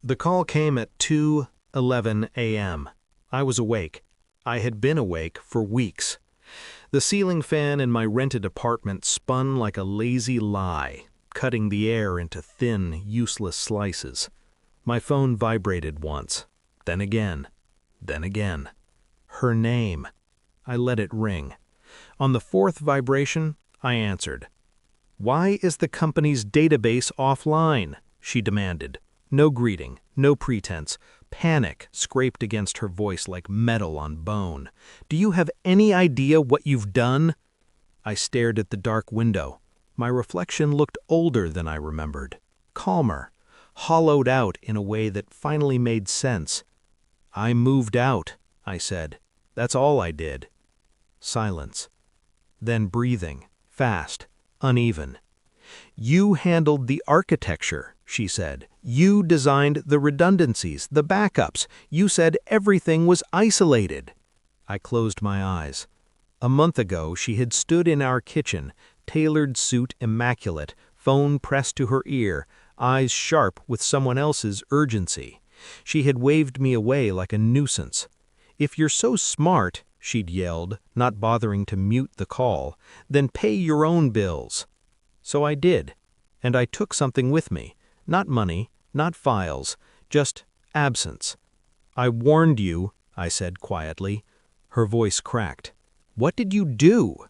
The call came at 2:11 a.m. I was awake. I had been awake for weeks. The ceiling fan in my rented apartment spun like a lazy lie, cutting the air into thin, useless slices. My phone vibrated once, then again, then again. Her name. I let it ring. On the fourth vibration, I answered. "Why is the company's database offline?" she demanded. No greeting, no pretense. Panic scraped against her voice like metal on bone. "Do you have any idea what you've done?" I stared at the dark window. My reflection looked older than I remembered, calmer, hollowed out in a way that finally made sense. "I moved out," I said. "That's all I did." Silence. Then breathing, fast, uneven. "You handled the architecture," she said. "You designed the redundancies, the backups. You said everything was isolated." I closed my eyes. A month ago, she had stood in our kitchen, tailored suit immaculate, phone pressed to her ear, eyes sharp with someone else's urgency. She had waved me away like a nuisance. "If you're so smart," she'd yelled, not bothering to mute the call, "then pay your own bills." So I did, and I took something with me. Not money, not files, just absence. "I warned you," I said quietly. Her voice cracked. "What did you do?"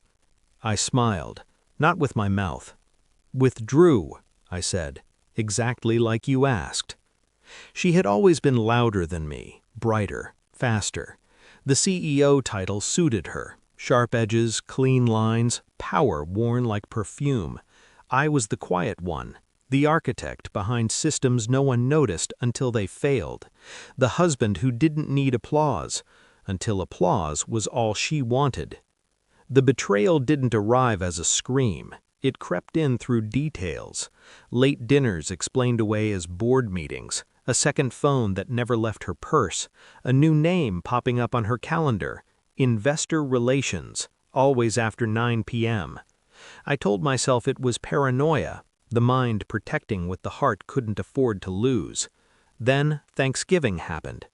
I smiled, not with my mouth. "Withdrew," I said, exactly like you asked. She had always been louder than me, brighter, faster. The CEO title suited her. Sharp edges, clean lines, power worn like perfume. I was the quiet one, the architect behind systems no one noticed until they failed, the husband who didn't need applause, until applause was all she wanted. The betrayal didn't arrive as a scream. It crept in through details. Late dinners explained away as board meetings, a second phone that never left her purse, a new name popping up on her calendar, investor relations, always after 9 p.m. I told myself it was paranoia, the mind protecting what the heart couldn't afford to lose. Then Thanksgiving happened.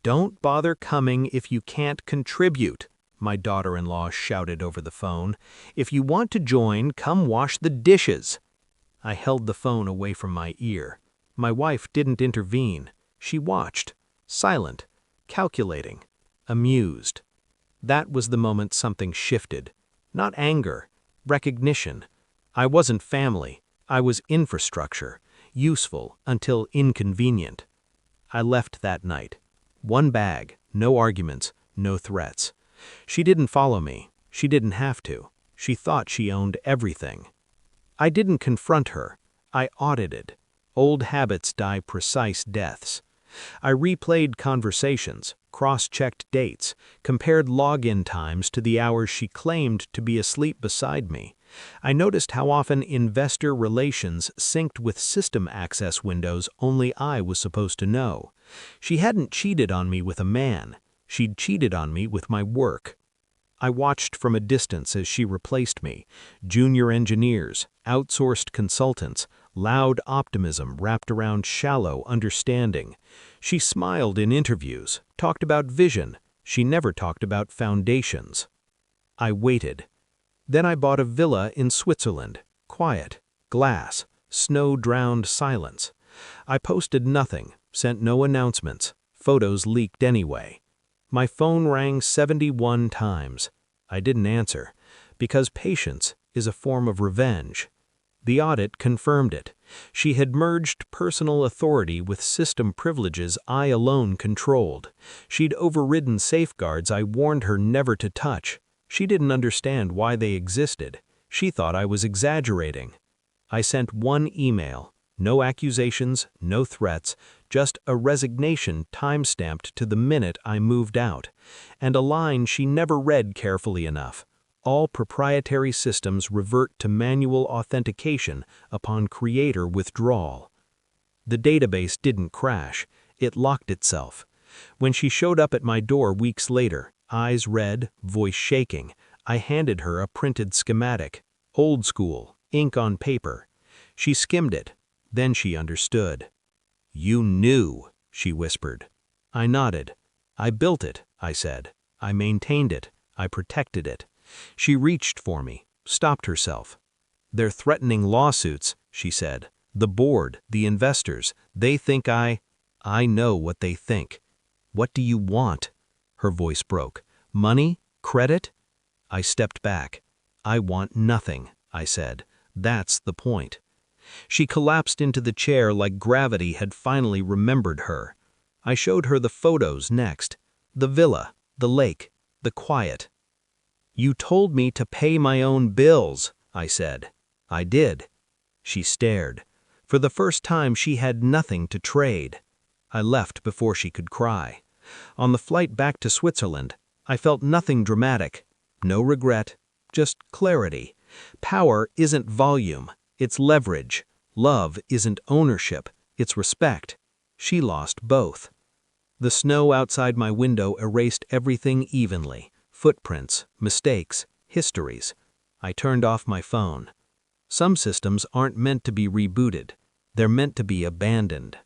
"Don't bother coming if you can't contribute," my daughter-in-law shouted over the phone. "If you want to join, come wash the dishes." I held the phone away from my ear. My wife didn't intervene. She watched, silent, calculating, amused. That was the moment something shifted. Not anger, recognition. I wasn't family. I was infrastructure, useful until inconvenient. I left that night. One bag, no arguments, no threats. She didn't follow me. She didn't have to. She thought she owned everything. I didn't confront her. I audited. Old habits die precise deaths. I replayed conversations, cross-checked dates, compared login times to the hours she claimed to be asleep beside me. I noticed how often investor relations synced with system access windows only I was supposed to know. She hadn't cheated on me with a man. She'd cheated on me with my work. I watched from a distance as she replaced me. Junior engineers, outsourced consultants, loud optimism wrapped around shallow understanding. She smiled in interviews, talked about vision. She never talked about foundations. I waited. Then I bought a villa in Switzerland. Quiet, glass, snow-drowned silence. I posted nothing, sent no announcements. Photos leaked anyway. My phone rang 71 times. I didn't answer, because patience is a form of revenge. The audit confirmed it. She had merged personal authority with system privileges I alone controlled. She'd overridden safeguards I warned her never to touch. She didn't understand why they existed. She thought I was exaggerating. I sent one email. No accusations, no threats, just a resignation time-stamped to the minute I moved out, and a line she never read carefully enough. All proprietary systems revert to manual authentication upon creator withdrawal. The database didn't crash. It locked itself. When she showed up at my door weeks later, eyes red, voice shaking, I handed her a printed schematic. Old school, ink on paper. She skimmed it. Then she understood. You knew, she whispered. I nodded. I built it, I said. I maintained it. I protected it. She reached for me, stopped herself. They're threatening lawsuits, she said. The board, the investors, they think I know what they think. What do you want? Her voice broke. Money? Credit? I stepped back. I want nothing, I said. That's the point. She collapsed into the chair like gravity had finally remembered her. I showed her the photos next. The villa, the lake, the quiet. You told me to pay my own bills, I said. I did. She stared. For the first time she had nothing to trade. I left before she could cry. On the flight back to Switzerland, I felt nothing dramatic. No regret, just clarity. Power isn't volume, it's leverage. Love isn't ownership, it's respect. She lost both. The snow outside my window erased everything evenly. Footprints, mistakes, histories. I turned off my phone. Some systems aren't meant to be rebooted. They're meant to be abandoned.